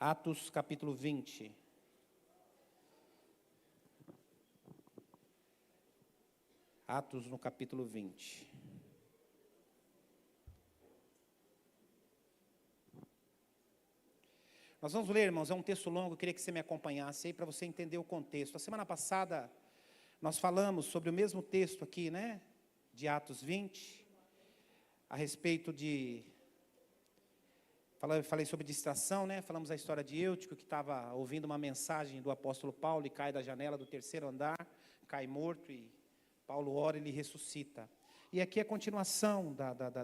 Atos capítulo 20. Atos no capítulo 20. Nós vamos ler, irmãos, é um texto longo, eu queria que você me acompanhasse aí para você entender o contexto. A semana passada, nós falamos sobre o mesmo texto aqui, né? De Atos 20, a respeito de... Falei sobre distração, né? Falamos a história de Eutico, que estava ouvindo uma mensagem do apóstolo Paulo e cai da janela do terceiro andar, cai morto e Paulo ora e ele ressuscita. E aqui é a continuação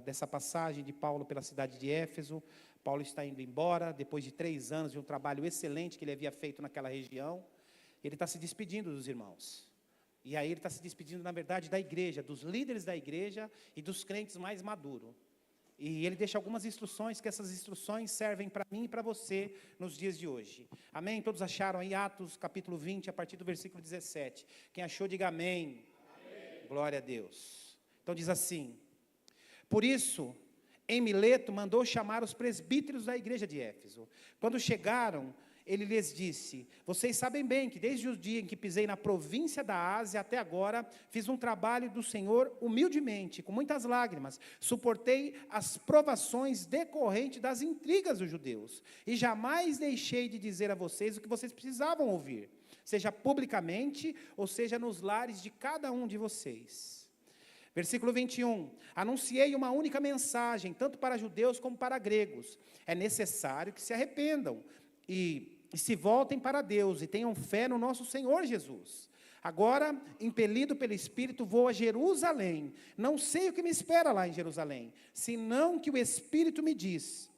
dessa passagem de Paulo pela cidade de Éfeso. Paulo está indo embora, depois de 3 anos de um trabalho excelente que ele havia feito naquela região. Ele está se despedindo dos irmãos. E aí ele está se despedindo, na verdade, da igreja, dos líderes da igreja e dos crentes mais maduros. E ele deixa algumas instruções, que essas instruções servem para mim e para você nos dias de hoje. Amém? Todos acharam aí Atos capítulo 20, a partir do versículo 17. Quem achou, diga amém. Amém. Glória a Deus. Então diz assim: por isso, em Mileto mandou chamar os presbíteros da igreja de Éfeso. Quando chegaram, ele lhes disse: vocês sabem bem que desde o dia em que pisei na província da Ásia até agora, fiz um trabalho do Senhor humildemente, com muitas lágrimas, suportei as provações decorrentes das intrigas dos judeus, e jamais deixei de dizer a vocês o que vocês precisavam ouvir, seja publicamente, ou seja nos lares de cada um de vocês. Versículo 21, anunciei uma única mensagem, tanto para judeus como para gregos. É necessário que se arrependam e se voltem para Deus e tenham fé no nosso Senhor Jesus. Agora, impelido pelo Espírito, vou a Jerusalém. Não sei o que me espera lá em Jerusalém, senão que o Espírito me diz: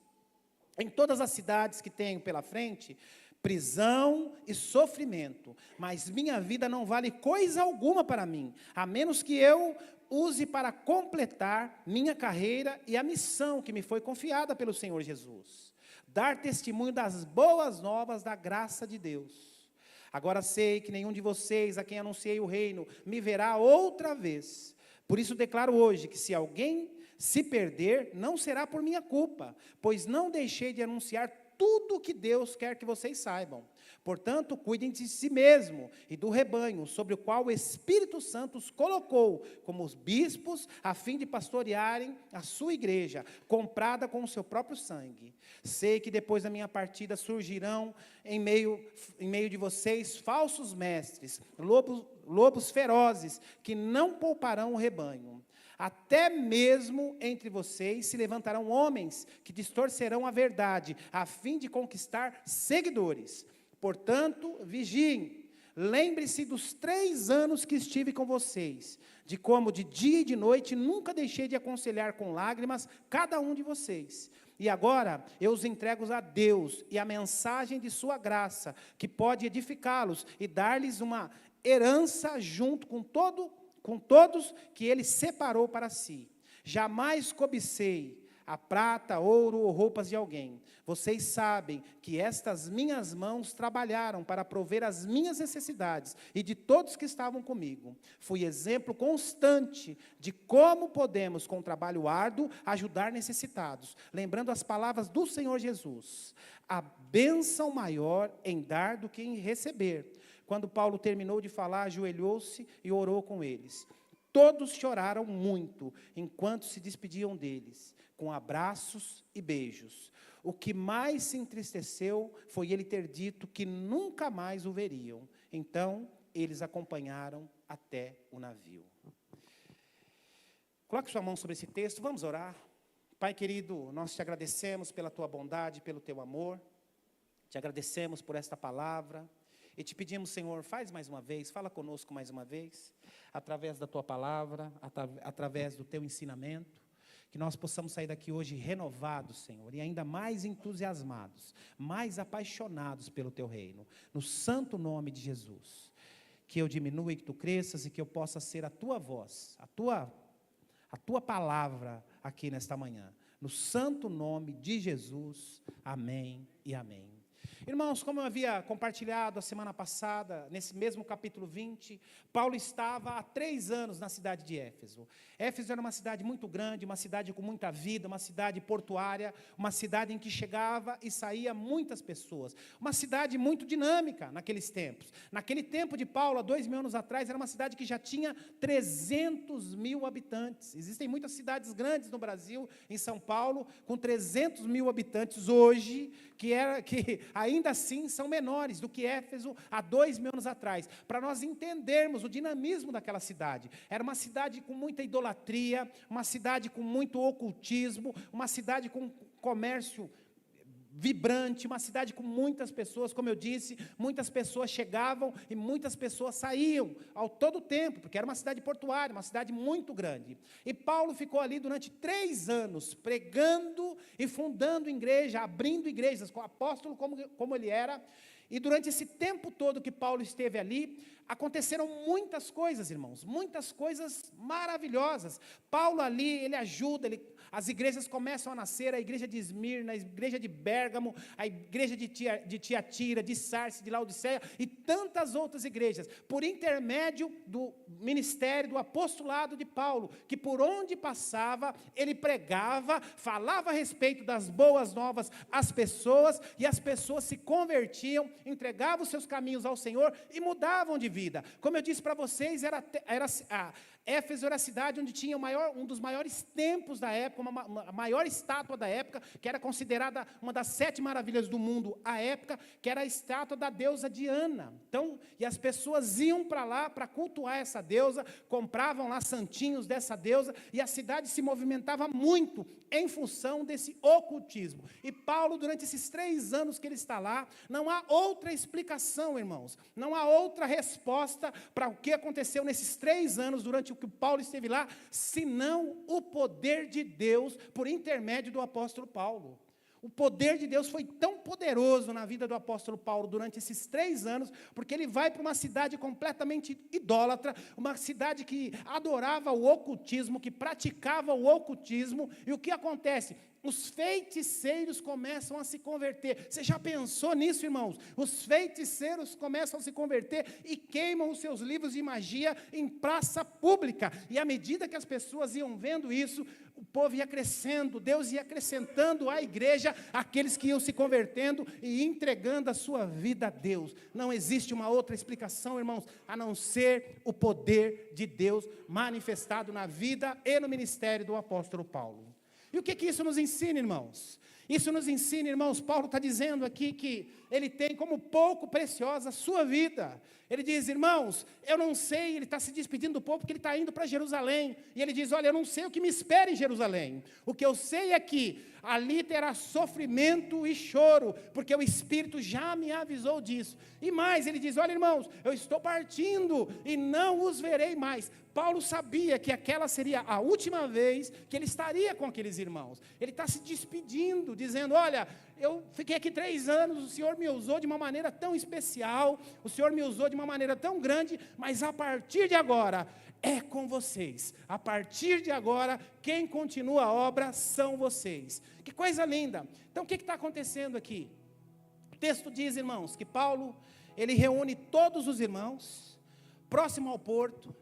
em todas as cidades que tenho pela frente, prisão e sofrimento, mas minha vida não vale coisa alguma para mim, a menos que eu use para completar minha carreira e a missão que me foi confiada pelo Senhor Jesus. Dar testemunho das boas novas da graça de Deus. Agora sei que nenhum de vocês, a quem anunciei o reino, me verá outra vez. Por isso declaro hoje que se alguém se perder, não será por minha culpa, pois não deixei de anunciar tudo o que Deus quer que vocês saibam. Portanto, cuidem de si mesmo e do rebanho, sobre o qual o Espírito Santo os colocou como os bispos, a fim de pastorearem a sua igreja, comprada com o seu próprio sangue. Sei que depois da minha partida surgirão em meio de vocês falsos mestres, lobos ferozes, que não pouparão o rebanho. Até mesmo entre vocês se levantarão homens que distorcerão a verdade, a fim de conquistar seguidores. Portanto, vigiem. Lembre-se dos 3 anos que estive com vocês, de como de dia e de noite nunca deixei de aconselhar com lágrimas cada um de vocês. E agora eu os entrego a Deus e a mensagem de sua graça, que pode edificá-los e dar-lhes uma herança junto com todos que ele separou para si. Jamais cobicei a prata, ouro ou roupas de alguém. Vocês sabem que estas minhas mãos trabalharam para prover as minhas necessidades e de todos que estavam comigo. Fui exemplo constante de como podemos, com trabalho árduo, ajudar necessitados. Lembrando as palavras do Senhor Jesus: a bênção maior em dar do que em receber. Quando Paulo terminou de falar, ajoelhou-se e orou com eles. Todos choraram muito, enquanto se despediam deles, com abraços e beijos. O que mais se entristeceu foi ele ter dito que nunca mais o veriam. Então, eles acompanharam até o navio. Coloque sua mão sobre esse texto, vamos orar. Pai querido, nós te agradecemos pela tua bondade, pelo teu amor. Te agradecemos por esta palavra. E te pedimos, Senhor, faz mais uma vez, fala conosco mais uma vez, através da tua palavra, através do teu ensinamento, que nós possamos sair daqui hoje renovados, Senhor, e ainda mais entusiasmados, mais apaixonados pelo teu reino, no santo nome de Jesus. Que eu diminua e que tu cresças e que eu possa ser a tua voz, a tua palavra aqui nesta manhã. No santo nome de Jesus, amém e amém. Irmãos, como eu havia compartilhado a semana passada, nesse mesmo capítulo 20, Paulo estava há 3 anos na cidade de Éfeso. Éfeso era uma cidade muito grande, uma cidade com muita vida, uma cidade portuária, uma cidade em que chegava e saía muitas pessoas. Uma cidade muito dinâmica naqueles tempos. Naquele tempo de Paulo, há 2.000 anos atrás, era uma cidade que já tinha 300.000 habitantes. Existem muitas cidades grandes no Brasil, em São Paulo, com 300.000 habitantes hoje, que ainda assim são menores do que Éfeso há 2.000 anos atrás, para nós entendermos o dinamismo daquela cidade. Era uma cidade com muita idolatria, uma cidade com muito ocultismo, uma cidade com comércio vibrante, uma cidade com muitas pessoas, como eu disse, muitas pessoas chegavam e muitas pessoas saíam ao todo tempo, porque era uma cidade portuária, uma cidade muito grande. E Paulo ficou ali durante 3 anos, pregando e fundando igreja, abrindo igrejas, com o apóstolo como ele era. E durante esse tempo todo que Paulo esteve ali, aconteceram muitas coisas, irmãos, muitas coisas maravilhosas. Paulo ali, ele ajuda, as igrejas começam a nascer, a igreja de Esmirna, a igreja de Bérgamo, a igreja de Tiatira, de Sardes, de Laodiceia e tantas outras igrejas, por intermédio do ministério, do apostolado de Paulo, que por onde passava, ele pregava, falava a respeito das boas novas às pessoas, e as pessoas se convertiam, entregavam os seus caminhos ao Senhor e mudavam de vida. Como eu disse para vocês, Éfeso era a cidade onde tinha um dos maiores templos da época, a maior estátua da época, que era considerada uma das 7 maravilhas do mundo à época, que era a estátua da deusa Diana. Então, e as pessoas iam para lá para cultuar essa deusa, compravam lá santinhos dessa deusa, e a cidade se movimentava muito em função desse ocultismo. E Paulo, durante esses 3 anos que ele está lá, não há outra explicação, irmãos, não há outra resposta para o que aconteceu nesses 3 anos, durante o que Paulo esteve lá, senão o poder de Deus por intermédio do apóstolo Paulo. O poder de Deus foi tão poderoso na vida do apóstolo Paulo durante esses 3 anos, porque ele vai para uma cidade completamente idólatra, uma cidade que adorava o ocultismo, que praticava o ocultismo, e o que acontece? Os feiticeiros começam a se converter. Você já pensou nisso, irmãos? Os feiticeiros começam a se converter e queimam os seus livros de magia em praça pública. E à medida que as pessoas iam vendo isso, o povo ia crescendo, Deus ia acrescentando à igreja aqueles que iam se convertendo e entregando a sua vida a Deus. Não existe uma outra explicação, irmãos, a não ser o poder de Deus manifestado na vida e no ministério do apóstolo Paulo. E o que isso nos ensina, irmãos? Isso nos ensina, irmãos, Paulo está dizendo aqui que ele tem como pouco preciosa a sua vida. Ele diz, irmãos, eu não sei, ele está se despedindo do povo porque ele está indo para Jerusalém. E ele diz, olha, eu não sei o que me espera em Jerusalém. O que eu sei é que ali terá sofrimento e choro, porque o Espírito já me avisou disso. E mais, ele diz, olha, irmãos, eu estou partindo e não os verei mais. Paulo sabia que aquela seria a última vez que ele estaria com aqueles irmãos. Ele está se despedindo, dizendo, olha, eu fiquei aqui 3 anos, o Senhor me usou de uma maneira tão especial, o Senhor me usou de uma maneira tão grande, mas a partir de agora, é com vocês. A partir de agora, quem continua a obra são vocês. Que coisa linda. Então, o que está acontecendo aqui? O texto diz, irmãos, que Paulo, ele reúne todos os irmãos, próximo ao porto,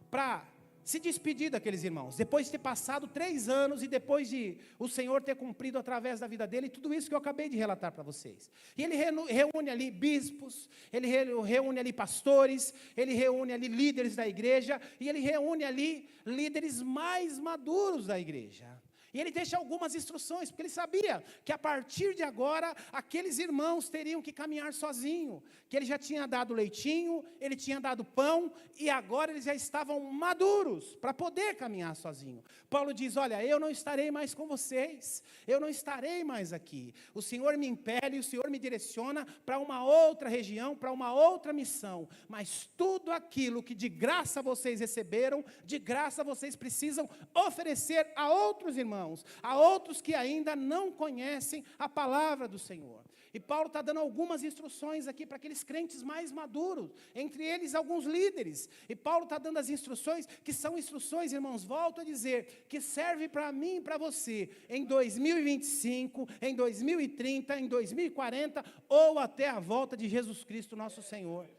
para se despedir daqueles irmãos, depois de ter passado 3 anos e depois de o Senhor ter cumprido através da vida dele, tudo isso que eu acabei de relatar para vocês. E ele reúne ali bispos, ele reúne ali pastores, ele reúne ali líderes da igreja, e ele reúne ali líderes mais maduros da igreja. E ele deixa algumas instruções, porque ele sabia que a partir de agora, aqueles irmãos teriam que caminhar sozinhos, que ele já tinha dado leitinho, ele tinha dado pão, e agora eles já estavam maduros para poder caminhar sozinho. Paulo diz, olha, eu não estarei mais com vocês, eu não estarei mais aqui. O Senhor me impele, o Senhor me direciona para uma outra região, para uma outra missão, mas tudo aquilo que de graça vocês receberam, de graça vocês precisam oferecer a outros irmãos, a outros que ainda não conhecem a palavra do Senhor. E Paulo está dando algumas instruções aqui para aqueles crentes mais maduros, entre eles alguns líderes. E Paulo está dando as instruções, que são instruções, irmãos, volto a dizer, que serve para mim e para você, em 2025, em 2030, em 2040, ou até a volta de Jesus Cristo, nosso Senhor.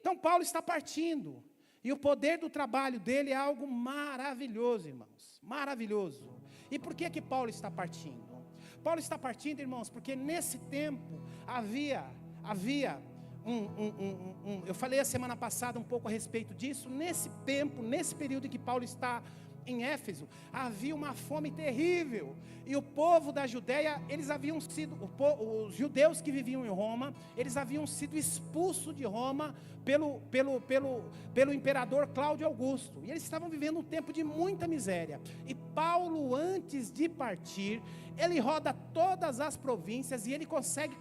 Então Paulo está partindo, e o poder do trabalho dele é algo maravilhoso, irmãos, maravilhoso. E por que Paulo está partindo? Paulo está partindo, irmãos, porque nesse tempo havia eu falei a semana passada um pouco a respeito disso. Nesse tempo, nesse período em que Paulo está em Éfeso, havia uma fome terrível, e o povo da Judéia, eles haviam sido, os judeus que viviam em Roma, eles haviam sido expulsos de Roma pelo imperador Cláudio Augusto, e eles estavam vivendo um tempo de muita miséria. E Paulo, antes de partir, ele roda todas as províncias, e ele consegue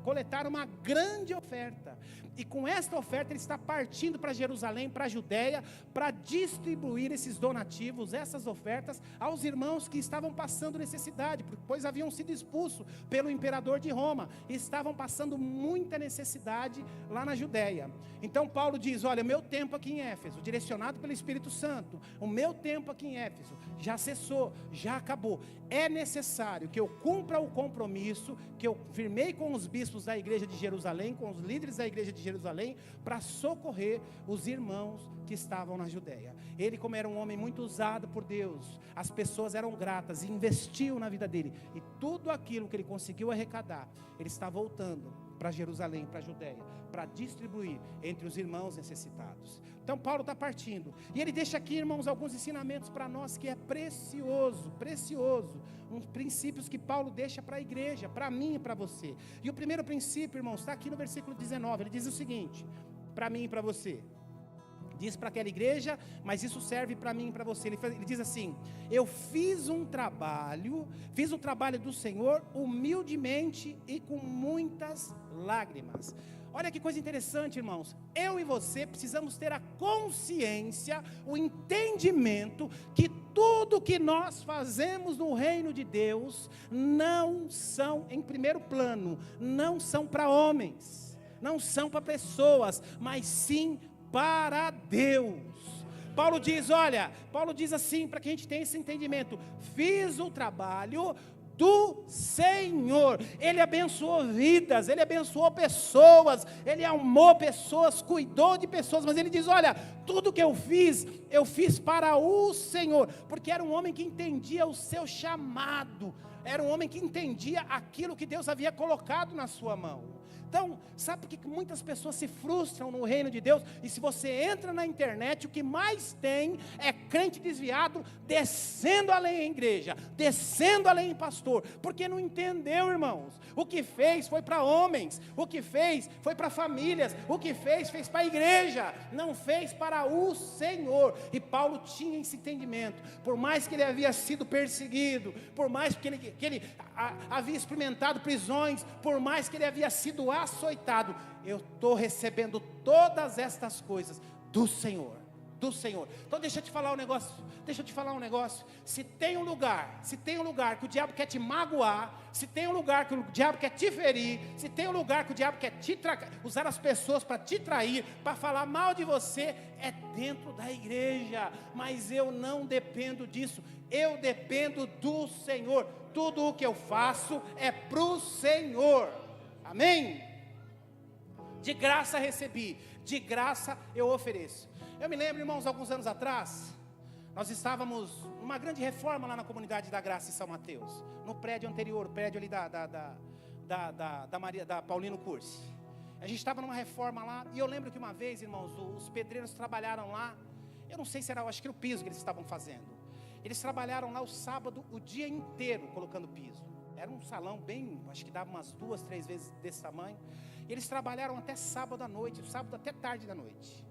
coletar uma grande oferta, e com esta oferta ele está partindo para Jerusalém, para a Judéia, para distribuir esses donativos, essas ofertas, aos irmãos que estavam passando necessidade, pois haviam sido expulsos pelo imperador de Roma, e estavam passando muita necessidade lá na Judéia. Então Paulo diz: olha, meu tempo aqui em Éfeso, direcionado pelo Espírito Santo, o meu tempo aqui em Éfeso já cessou, já acabou. É necessário que eu cumpra o compromisso que eu firmei com os bispos da igreja de Jerusalém, com os líderes da igreja de Jerusalém, para socorrer os irmãos que estavam na Judéia. Ele, como era um homem muito usado por Deus, as pessoas eram gratas e investiam na vida dele, e tudo aquilo que ele conseguiu arrecadar, ele está voltando para Jerusalém, para a Judéia, para distribuir entre os irmãos necessitados. Então Paulo está partindo, e ele deixa aqui, irmãos, alguns ensinamentos para nós, que é precioso, uns princípios que Paulo deixa para a igreja, para mim e para você. E o primeiro princípio, irmãos, está aqui no versículo 19, ele diz o seguinte, para mim e para você, diz para aquela igreja, mas isso serve para mim e para você. Ele diz assim: eu fiz um trabalho do Senhor humildemente e com muitas lágrimas. Olha que coisa interessante, irmãos. Eu e você precisamos ter a consciência, o entendimento, que tudo que nós fazemos no reino de Deus, não são, em primeiro plano, não são para homens, não são para pessoas, mas sim para Deus. Paulo diz assim, para que a gente tenha esse entendimento: fiz o trabalho do Senhor. Ele abençoou vidas, ele abençoou pessoas, ele amou pessoas, cuidou de pessoas, mas ele diz: olha, tudo que eu fiz para o Senhor, porque era um homem que entendia o seu chamado, era um homem que entendia aquilo que Deus havia colocado na sua mão. Então, sabe por que muitas pessoas se frustram no reino de Deus? E se você entra na internet, o que mais tem é crente desviado, descendo além em igreja, descendo além em pastor, porque não entendeu, irmãos. O que fez foi para homens, o que fez foi para famílias, o que fez para a igreja, não fez para o Senhor. E Paulo tinha esse entendimento, por mais que ele havia sido perseguido, por mais que ele havia experimentado prisões, por mais que ele havia sido açoitado, eu estou recebendo todas estas coisas do Senhor. Então deixa eu te falar um negócio, se tem um lugar que o diabo quer te magoar, se tem um lugar que o diabo quer te ferir, se tem um lugar que o diabo quer usar as pessoas para te trair, para falar mal de você, é dentro da igreja. Mas eu não dependo disso, eu dependo do Senhor. Tudo o que eu faço é para o Senhor, amém? De graça recebi, de graça eu ofereço. Eu me lembro, irmãos, alguns anos atrás, nós estávamos numa grande reforma lá na comunidade da Graça em São Mateus, no prédio anterior, o prédio ali da Paulino Cursi. A gente estava numa reforma lá, e eu lembro que uma vez, irmãos, os pedreiros trabalharam lá, eu não sei se era, acho que era o piso que eles estavam fazendo. Eles trabalharam lá o sábado, o dia inteiro, colocando piso. Era um salão bem, acho que dava umas 2, 3 vezes desse tamanho. Eles trabalharam até sábado à noite, sábado até tarde da noite.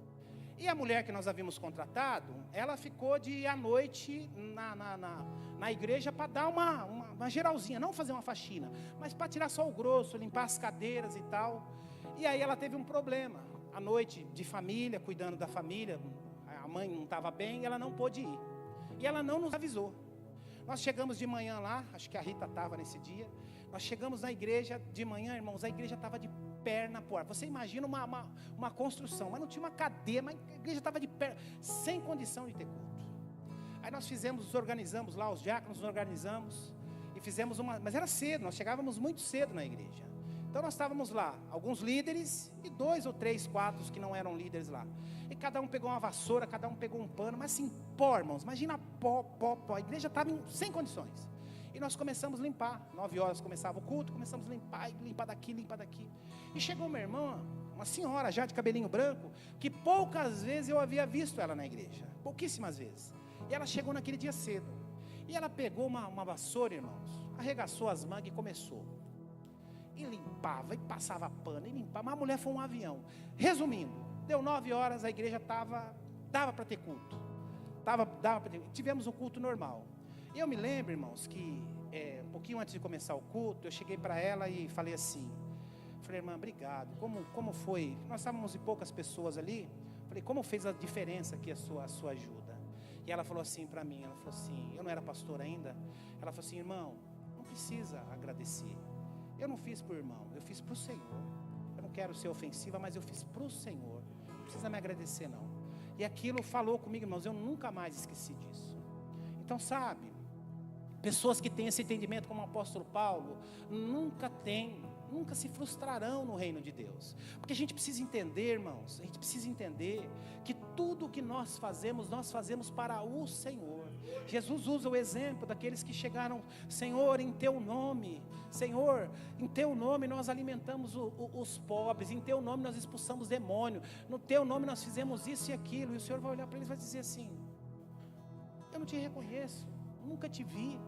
E a mulher que nós havíamos contratado, ela ficou de ir à noite na igreja para dar uma geralzinha, não fazer uma faxina, mas para tirar só o grosso, limpar as cadeiras e tal. E aí ela teve um problema, à noite de família, cuidando da família, a mãe não estava bem, ela não pôde ir. E ela não nos avisou. Nós chegamos de manhã lá, acho que a Rita estava nesse dia, Nós chegamos na igreja de manhã, irmãos, a igreja estava de perna pro ar. Você imagina uma construção, mas não tinha uma cadeia, mas a igreja estava de perna, sem condição de ter culto. Aí nós nos organizamos lá, os diáconos nos organizamos, e fizemos mas era cedo, nós chegávamos muito cedo na igreja. Então nós estávamos lá, alguns líderes, e 2 ou 3, 4 que não eram líderes lá. E cada um pegou uma vassoura, cada um pegou um pano, mas assim, pó, irmãos, imagina pó, a igreja estava sem condições. E nós começamos a limpar, 9 horas começava o culto, começamos a limpar daqui. E chegou uma irmã, uma senhora já de cabelinho branco, que poucas vezes eu havia visto ela na igreja, pouquíssimas vezes. E ela chegou naquele dia cedo, e ela pegou uma vassoura, irmãos, arregaçou as mangas e começou. E limpava, e passava pano, e limpava, mas a mulher foi um avião. Resumindo, deu 9 horas, a igreja dava para ter culto, tivemos o culto normal. E eu me lembro, irmãos, que um pouquinho antes de começar o culto, eu cheguei para ela e falei assim, irmã, obrigado, como foi, nós estávamos em poucas pessoas ali, falei, como fez a diferença aqui a sua ajuda? E ela falou assim para mim, eu não era pastor ainda, ela falou assim, irmão, não precisa agradecer, eu não fiz para o irmão, eu fiz para o Senhor, eu não quero ser ofensiva, mas eu fiz para o Senhor, não precisa me agradecer não. E aquilo falou comigo, irmãos, eu nunca mais esqueci disso. Então sabe, pessoas que têm esse entendimento como o apóstolo Paulo, nunca se frustrarão no reino de Deus. Porque a gente precisa entender, irmãos, que tudo o que nós fazemos para o Senhor. Jesus usa o exemplo daqueles que chegaram, Senhor, em Teu nome, Senhor, em Teu nome nós alimentamos os pobres, em Teu nome nós expulsamos demônio, no Teu nome nós fizemos isso e aquilo, e o Senhor vai olhar para eles e vai dizer assim, eu não te reconheço, nunca te vi.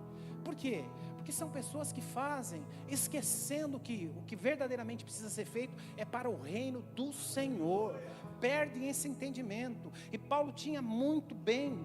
Por quê? Porque são pessoas que fazem, esquecendo que o que verdadeiramente precisa ser feito é para o reino do Senhor. Perdem esse entendimento. E Paulo tinha muito bem,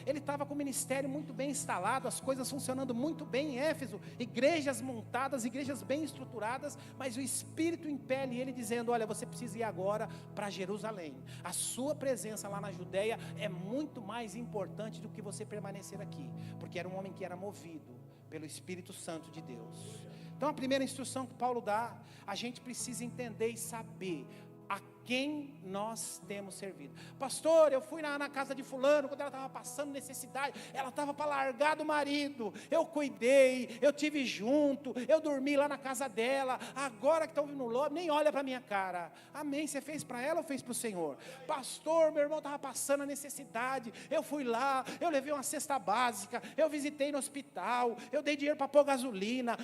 ele estava com o ministério muito bem instalado, as coisas funcionando muito bem em Éfeso, igrejas montadas, igrejas bem estruturadas, mas o Espírito impele ele dizendo, olha, você precisa ir agora para Jerusalém, a sua presença lá na Judeia é muito mais importante do que você permanecer aqui, porque era um homem que era movido pelo Espírito Santo de Deus. Então a primeira instrução que Paulo dá, a gente precisa entender e saber a quem nós temos servido. Pastor, eu fui na casa de fulano, quando ela estava passando necessidade, ela estava para largar do marido, eu cuidei, eu tive junto, eu dormi lá na casa dela, agora que estão vindo no lobby, nem olha para a minha cara. Amém, você fez para ela ou fez para o Senhor? Pastor, meu irmão estava passando a necessidade, eu fui lá, eu levei uma cesta básica, eu visitei no hospital, eu dei dinheiro para pôr gasolina,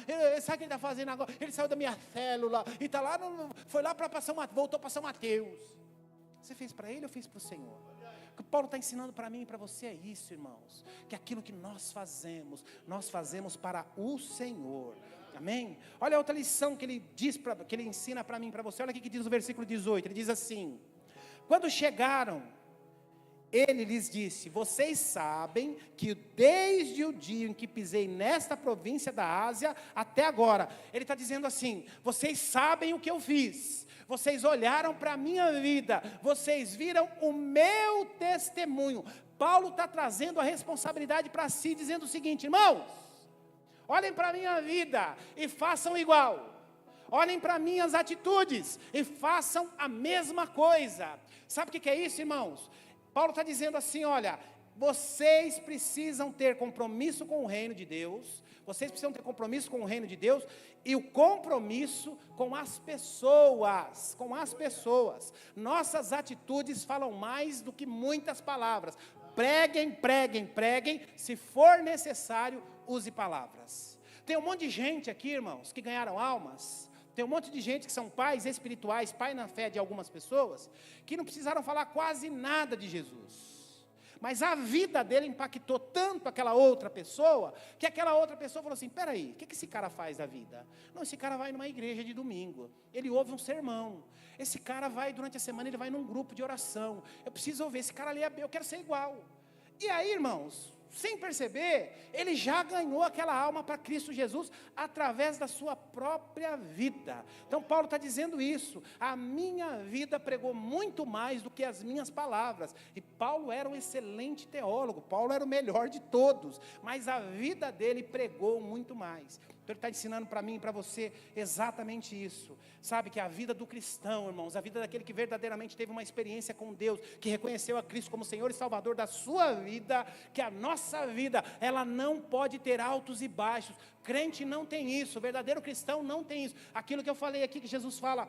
sabe o que ele está fazendo agora? Ele saiu da minha célula, e está lá, foi lá para São Mateus, voltou para São Mateus. Você fez para ele ou fez para o Senhor? O que Paulo está ensinando para mim e para você é isso, irmãos, que aquilo que nós fazemos para o Senhor. Amém? Olha a outra lição que ele ensina para mim e para você. Olha o que diz no versículo 18. Ele diz assim, quando chegaram, ele lhes disse, vocês sabem que desde o dia em que pisei nesta província da Ásia até agora, ele está dizendo assim, vocês sabem o que eu fiz, vocês olharam para a minha vida, vocês viram o meu testemunho. Paulo está trazendo a responsabilidade para si, dizendo o seguinte, irmãos, olhem para a minha vida e façam igual. Olhem para minhas atitudes e façam a mesma coisa. Sabe o que é isso, irmãos? Paulo está dizendo assim, olha, vocês precisam ter compromisso com o reino de Deus, vocês precisam ter compromisso com o reino de Deus e o compromisso com as pessoas, Nossas atitudes falam mais do que muitas palavras. Preguem, se for necessário, use palavras. Tem um monte de gente aqui, irmãos, que ganharam almas. Tem um monte de gente que são pais espirituais, pai na fé de algumas pessoas, que não precisaram falar quase nada de Jesus. Mas a vida dele impactou tanto aquela outra pessoa, que aquela outra pessoa falou assim, peraí, o que esse cara faz da vida? Não, esse cara vai numa igreja de domingo, ele ouve um sermão, esse cara vai durante a semana, ele vai num grupo de oração, eu preciso ouvir, esse cara ali, eu quero ser igual. E aí, irmãos, sem perceber, ele já ganhou aquela alma para Cristo Jesus através da sua própria vida. Então Paulo está dizendo isso, a minha vida pregou muito mais do que as minhas palavras. E Paulo era um excelente teólogo, Paulo era o melhor de todos, mas a vida dele pregou muito mais. Então ele está ensinando para mim e para você exatamente isso. Sabe que a vida do cristão, irmãos, a vida daquele que verdadeiramente teve uma experiência com Deus, que reconheceu a Cristo como Senhor e Salvador da sua vida, que a nossa vida, ela não pode ter altos e baixos. Crente não tem isso, o verdadeiro cristão não tem isso. Aquilo que eu falei aqui, que Jesus fala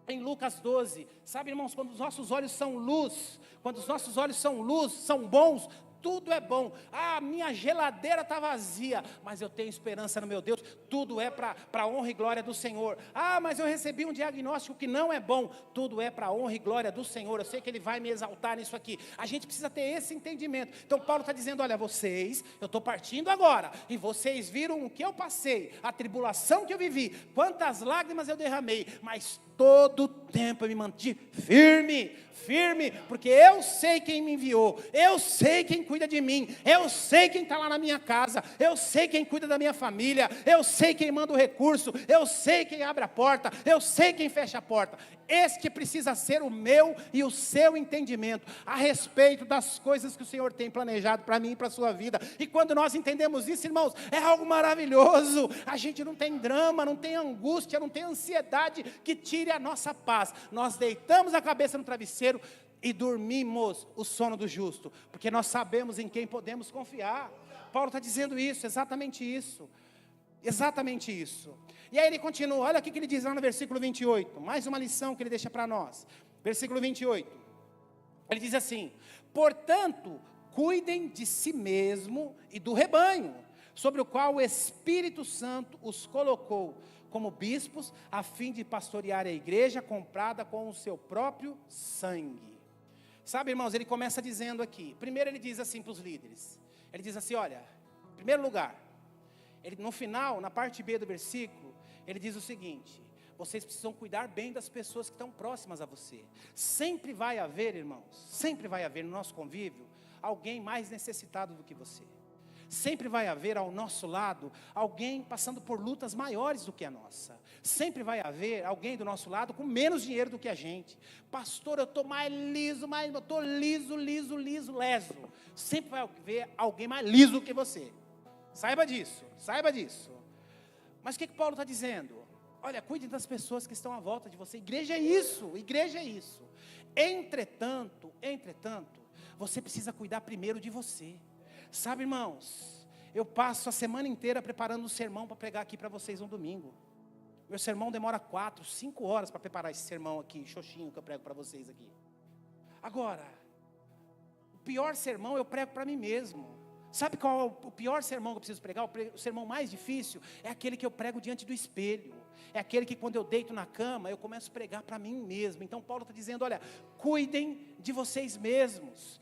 em Lucas 12, sabe, irmãos, quando os nossos olhos são luz, quando os nossos olhos são luz, são bons, tudo é bom. Ah, minha geladeira está vazia, mas eu tenho esperança no meu Deus, tudo é para a honra e glória do Senhor. Ah, mas eu recebi um diagnóstico que não é bom, tudo é para a honra e glória do Senhor, eu sei que Ele vai me exaltar nisso aqui. A gente precisa ter esse entendimento. Então Paulo está dizendo, olha, vocês, eu estou partindo agora, e vocês viram o que eu passei, a tribulação que eu vivi, quantas lágrimas eu derramei, mas todo o tempo eu me mantive firme, porque eu sei quem me enviou, eu sei quem cuida de mim, eu sei quem está lá na minha casa, eu sei quem cuida da minha família, eu sei quem manda o recurso, eu sei quem abre a porta, eu sei quem fecha a porta. Este precisa ser o meu e o seu entendimento a respeito das coisas que o Senhor tem planejado para mim e para a sua vida. E quando nós entendemos isso, irmãos, é algo maravilhoso. A gente não tem drama, não tem angústia, não tem ansiedade que tire a nossa paz. Nós deitamos a cabeça no travesseiro e dormimos o sono do justo, porque nós sabemos em quem podemos confiar. Paulo está dizendo isso, exatamente isso. Exatamente isso. E aí ele continua, olha o que ele diz lá no versículo 28, mais uma lição que ele deixa para nós. Versículo 28, ele diz assim: portanto, cuidem de si mesmo e do rebanho, sobre o qual o Espírito Santo os colocou como bispos, a fim de pastorear a igreja comprada com o seu próprio sangue. Sabe, irmãos, ele começa dizendo aqui, primeiro ele diz assim para os líderes, ele diz assim, olha, em primeiro lugar, ele, no final, na parte B do versículo, ele diz o seguinte: vocês precisam cuidar bem das pessoas que estão próximas a você. Sempre vai haver, irmãos, sempre vai haver no nosso convívio alguém mais necessitado do que você. Sempre vai haver ao nosso lado alguém passando por lutas maiores do que a nossa. Sempre vai haver alguém do nosso lado com menos dinheiro do que a gente. Pastor, eu estou mais liso, eu estou leso. Sempre vai haver alguém mais liso do que você. Saiba disso. Mas o que Paulo está dizendo? Olha, cuide das pessoas que estão à volta de você. Igreja é isso. Entretanto, você precisa cuidar primeiro de você. Sabe, irmãos, eu passo a semana inteira preparando um sermão para pregar aqui para vocês no domingo. Meu sermão demora 4, 5 horas para preparar esse sermão aqui, xoxinho que eu prego para vocês aqui. Agora, o pior sermão eu prego para mim mesmo. Sabe qual é o pior sermão que eu preciso pregar? O sermão mais difícil é aquele que eu prego diante do espelho. É aquele que quando eu deito na cama, eu começo a pregar para mim mesmo. Então Paulo está dizendo, olha, cuidem de vocês mesmos.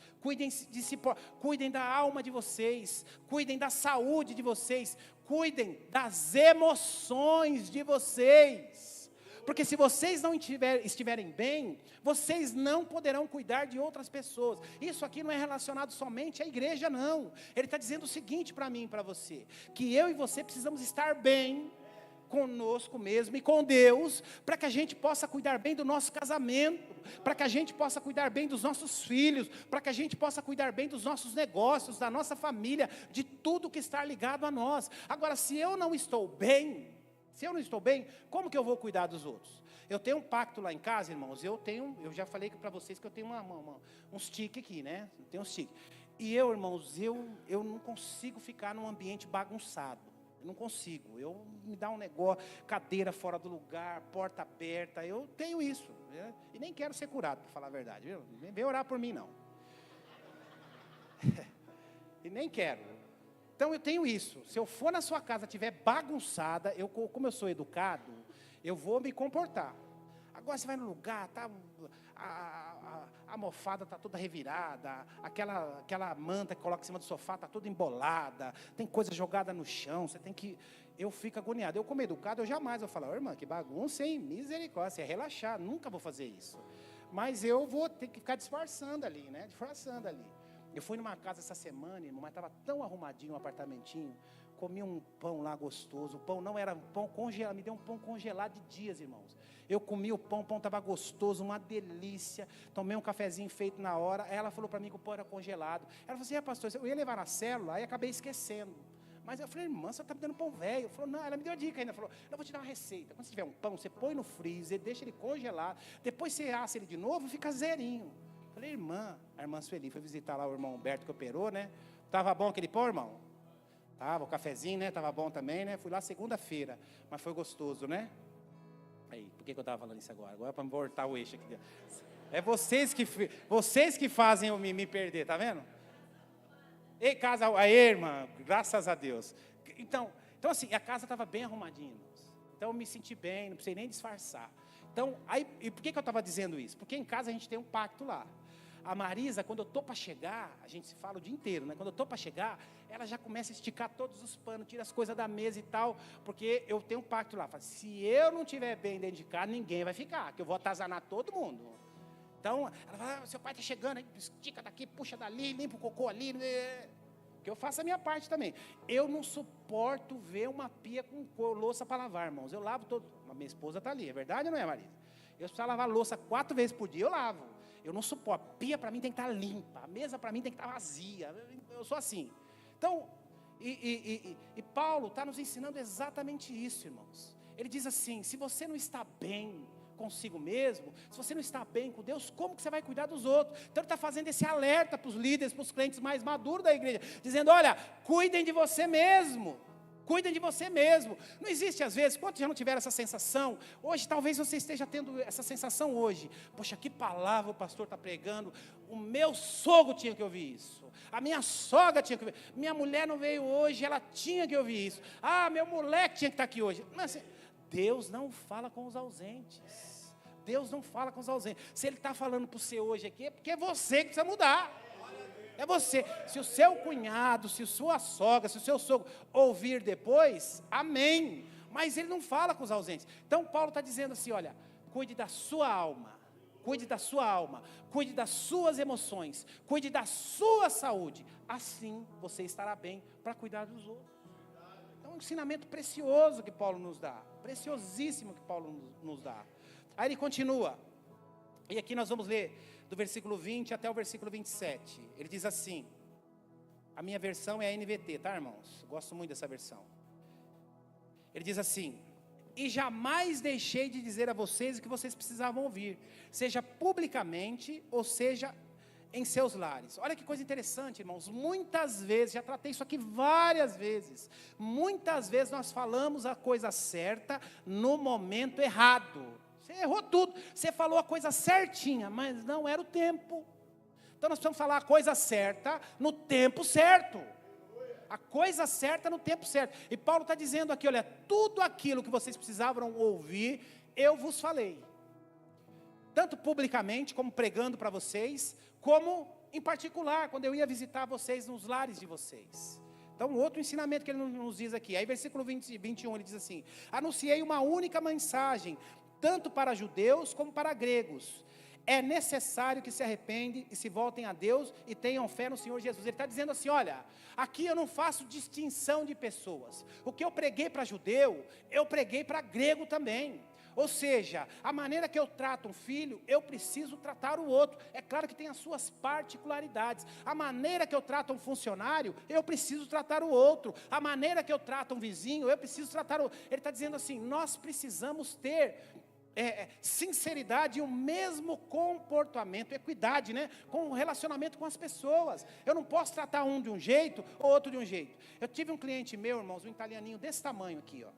Cuidem da alma de vocês. Cuidem da saúde de vocês. Cuidem das emoções de vocês. Porque se vocês não estiverem bem, vocês não poderão cuidar de outras pessoas. Isso aqui não é relacionado somente à igreja, não. Ele está dizendo o seguinte para mim e para você: que eu e você precisamos estar bem conosco mesmo e com Deus, para que a gente possa cuidar bem do nosso casamento, para que a gente possa cuidar bem dos nossos filhos, para que a gente possa cuidar bem dos nossos negócios, da nossa família, de tudo que está ligado a nós. Agora, se eu não estou bem, como que eu vou cuidar dos outros? Eu tenho um pacto lá em casa, irmãos, eu já falei para vocês que eu tenho uns tiques aqui, né? Eu tenho uns tiques. E eu, irmãos, eu não consigo ficar num ambiente bagunçado. Eu não consigo. Me dá um negócio, cadeira fora do lugar, porta aberta, eu tenho isso. Né? E nem quero ser curado, para falar a verdade. Viu? Nem vem orar por mim, não. E nem quero. Então eu tenho isso. Se eu for na sua casa, estiver bagunçada, como eu sou educado, eu vou me comportar. Agora você vai no lugar, tá, a almofada está toda revirada, aquela manta que coloca em cima do sofá está toda embolada, tem coisa jogada no chão, eu fico agoniado. Eu como educado, eu jamais vou falar, irmã, que bagunça, hein? Misericórdia, é relaxar, nunca vou fazer isso. Mas eu vou ter que ficar disfarçando ali, né? Eu fui numa casa essa semana, irmão, mas estava tão arrumadinho um apartamentinho. Comi um pão lá gostoso. O pão não era pão congelado, me deu um pão congelado de dias, irmãos. Eu comi o pão estava gostoso, uma delícia. Tomei um cafezinho feito na hora. Aí ela falou para mim que o pão era congelado. Ela falou assim: pastor, eu ia levar na célula, aí acabei esquecendo. Mas eu falei: irmã, você está me dando pão velho? Falou: não, ela me deu a dica ainda. Falou: eu vou te dar uma receita. Quando você tiver um pão, você põe no freezer, deixa ele congelado. Depois você assa ele de novo, fica zerinho. Falei: irmã, a irmã Sueli foi visitar lá o irmão Humberto que operou, né? Estava bom aquele pão, irmão? Tava, o cafezinho, né? Tava bom também, né? Fui lá segunda-feira, mas foi gostoso, né? Aí, por que eu estava falando isso agora? Agora é para me voltar o eixo aqui. É vocês que fazem eu me perder, tá vendo? Ei, casa, aí, irmã, graças a Deus. Então assim, a casa estava bem arrumadinha, irmãos. Então eu me senti bem, não precisei nem disfarçar. Então, aí, e por que eu estava dizendo isso? Porque em casa a gente tem um pacto lá. A Marisa, quando eu estou para chegar, a gente se fala o dia inteiro, né? Quando eu estou para chegar, ela já começa a esticar todos os panos, tira as coisas da mesa e tal, porque eu tenho um pacto lá. Fala, se eu não estiver bem dentro de casa, ninguém vai ficar, que eu vou atazanar todo mundo. Então, ela fala: seu pai está chegando, estica daqui, puxa dali, limpa o cocô ali, que eu faço a minha parte também. Eu não suporto ver uma pia com louça para lavar, irmãos. Eu lavo todo. Minha esposa está ali, é verdade ou não é, Marisa? Eu preciso lavar louça 4 vezes por dia, eu lavo. Eu não suporto. A pia para mim tem que estar limpa. A mesa para mim tem que estar vazia. Eu sou assim. Então, Paulo está nos ensinando exatamente isso, irmãos. Ele diz assim: se você não está bem consigo mesmo, se você não está bem com Deus, como que você vai cuidar dos outros? Então ele está fazendo esse alerta para os líderes, para os crentes mais maduros da igreja, dizendo: olha, cuidem de você mesmo. Cuidem de você mesmo. Não existe às vezes, quantos já não tiveram essa sensação? Hoje talvez você esteja tendo essa sensação hoje. Poxa, que palavra o pastor está pregando. O meu sogro tinha que ouvir isso. A minha sogra tinha que ouvir. Minha mulher não veio hoje, ela tinha que ouvir isso. Ah, meu moleque tinha que estar aqui hoje. Mas assim, Deus não fala com os ausentes. Deus não fala com os ausentes. Se Ele está falando para você hoje aqui, é porque é você que precisa mudar. É você. Se o seu cunhado, se a sua sogra, se o seu sogro ouvir depois, amém. Mas ele não fala com os ausentes. Então Paulo está dizendo assim: olha, cuide da sua alma. Cuide da sua alma. Cuide das suas emoções. Cuide da sua saúde. Assim você estará bem para cuidar dos outros. É um ensinamento precioso que Paulo nos dá. Preciosíssimo que Paulo nos dá. Aí ele continua. E aqui nós vamos ler do versículo 20 até o versículo 27. Ele diz assim, a minha versão é a NVT, tá, irmãos? Eu gosto muito dessa versão. Ele diz assim: e jamais deixei de dizer a vocês o que vocês precisavam ouvir, seja publicamente ou seja em seus lares. Olha que coisa interessante, irmãos. Muitas vezes, já tratei isso aqui várias vezes, muitas vezes nós falamos a coisa certa no momento errado. Você errou tudo, você falou a coisa certinha, mas não era o tempo. Então nós precisamos falar a coisa certa no tempo certo. A coisa certa no tempo certo. E Paulo está dizendo aqui: olha, tudo aquilo que vocês precisavam ouvir, eu vos falei. Tanto publicamente, como pregando para vocês, como em particular, quando eu ia visitar vocês nos lares de vocês. Então, outro ensinamento que ele nos diz aqui. Aí, versículo 21, ele diz assim: anunciei uma única mensagem, tanto para judeus como para gregos. É necessário que se arrependem e se voltem a Deus e tenham fé no Senhor Jesus. Ele está dizendo assim: olha, aqui eu não faço distinção de pessoas. O que eu preguei para judeu, eu preguei para grego também. Ou seja, a maneira que eu trato um filho, eu preciso tratar o outro. É claro que tem as suas particularidades. A maneira que eu trato um funcionário, eu preciso tratar o outro. A maneira que eu trato um vizinho, eu preciso tratar o outro. Ele está dizendo assim: nós precisamos ter sinceridade e o mesmo comportamento, equidade, né? Com o relacionamento com as pessoas. Eu não posso tratar um de um jeito, ou outro de um jeito. Eu tive um cliente meu, irmãos, um italianinho desse tamanho aqui, ó.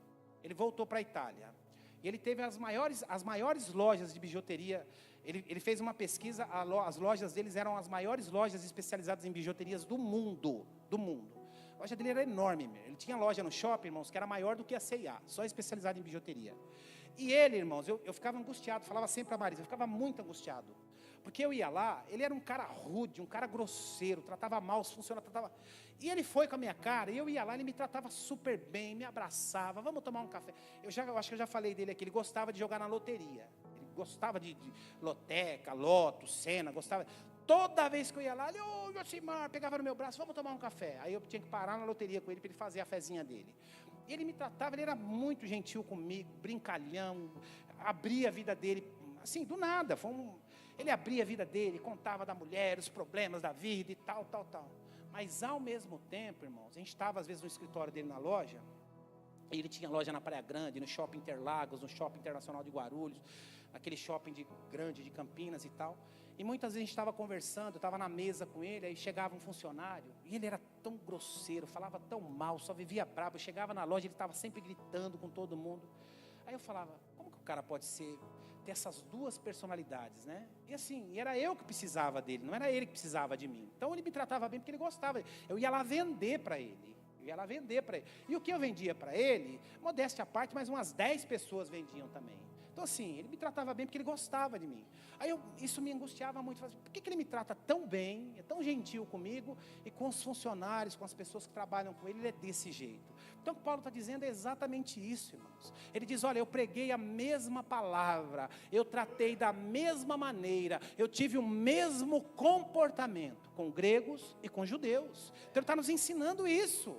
Ele voltou para a Itália. E ele teve as maiores lojas de bijuteria. Ele fez uma pesquisa, as lojas deles eram as maiores lojas especializadas em bijuterias do mundo. A loja dele era enorme. Ele tinha loja no shopping, irmãos, que era maior do que a C&A, só especializada em bijuteria. E ele, irmãos, eu ficava angustiado, falava sempre para a Marisa, eu ficava muito angustiado. Porque eu ia lá, ele era um cara rude, um cara grosseiro, tratava mal os funcionários, E ele foi com a minha cara, e eu ia lá, ele me tratava super bem, me abraçava, vamos tomar um café. Eu acho que eu já falei dele aqui, ele gostava de jogar na loteria. Ele gostava de loteca, loto, cena, gostava. Toda vez que eu ia lá, ele, ô Josimar, pegava no meu braço, vamos tomar um café. Aí eu tinha que parar na loteria com ele para ele fazer a fezinha dele. E ele me tratava, ele era muito gentil comigo, brincalhão, abria a vida dele, assim, do nada. Ele abria a vida dele, contava da mulher, os problemas da vida e tal. Mas ao mesmo tempo, irmãos, a gente estava às vezes no escritório dele na loja, ele tinha loja na Praia Grande, no Shopping Interlagos, no Shopping Internacional de Guarulhos, aquele shopping grande de Campinas e tal. E muitas vezes a gente estava conversando, eu estava na mesa com ele, aí chegava um funcionário, e ele era tão grosseiro, falava tão mal, só vivia bravo. Eu chegava na loja, ele estava sempre gritando com todo mundo. Aí eu falava, como que o cara pode ter essas duas personalidades, né? E assim, era eu que precisava dele, não era ele que precisava de mim. Então ele me tratava bem porque ele gostava. Eu ia lá vender para ele. E o que eu vendia para ele, modéstia à parte, mas umas 10 pessoas vendiam também. Então assim, ele me tratava bem porque ele gostava de mim. Aí isso me angustiava muito. Por que ele me trata tão bem, é tão gentil comigo, e com os funcionários, com as pessoas que trabalham com ele é desse jeito? Então o que Paulo está dizendo é exatamente isso, irmãos. Ele diz, olha, eu preguei a mesma palavra, eu tratei da mesma maneira, eu tive o mesmo comportamento com gregos e com judeus. Então ele está nos ensinando isso,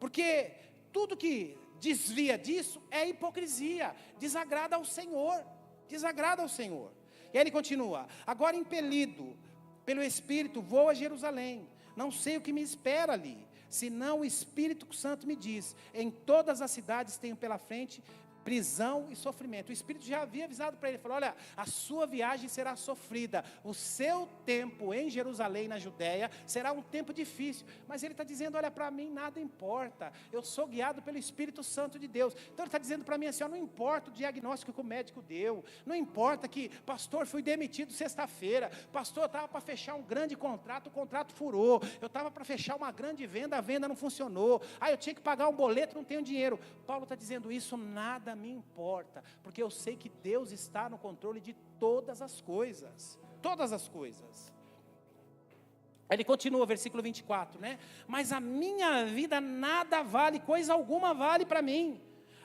porque tudo que desvia disso é hipocrisia, desagrada ao Senhor. E aí ele continua, agora impelido pelo Espírito vou a Jerusalém, não sei o que me espera ali, senão o Espírito Santo me diz, em todas as cidades tenho pela frente prisão e sofrimento. O Espírito já havia avisado para ele, falou, olha, a sua viagem será sofrida, o seu tempo em Jerusalém, na Judéia, será um tempo difícil, mas ele está dizendo, olha, para mim nada importa, eu sou guiado pelo Espírito Santo de Deus. Então ele está dizendo para mim assim, ó, não importa o diagnóstico que o médico deu, não importa que, pastor, fui demitido sexta-feira, pastor, eu estava para fechar um grande contrato, o contrato furou, eu estava para fechar uma grande venda, a venda não funcionou, eu tinha que pagar um boleto, não tenho dinheiro. Paulo está dizendo isso, nada me importa, porque eu sei que Deus está no controle de todas as coisas. Ele continua, versículo 24, né? Mas a minha vida nada vale, coisa alguma vale para mim,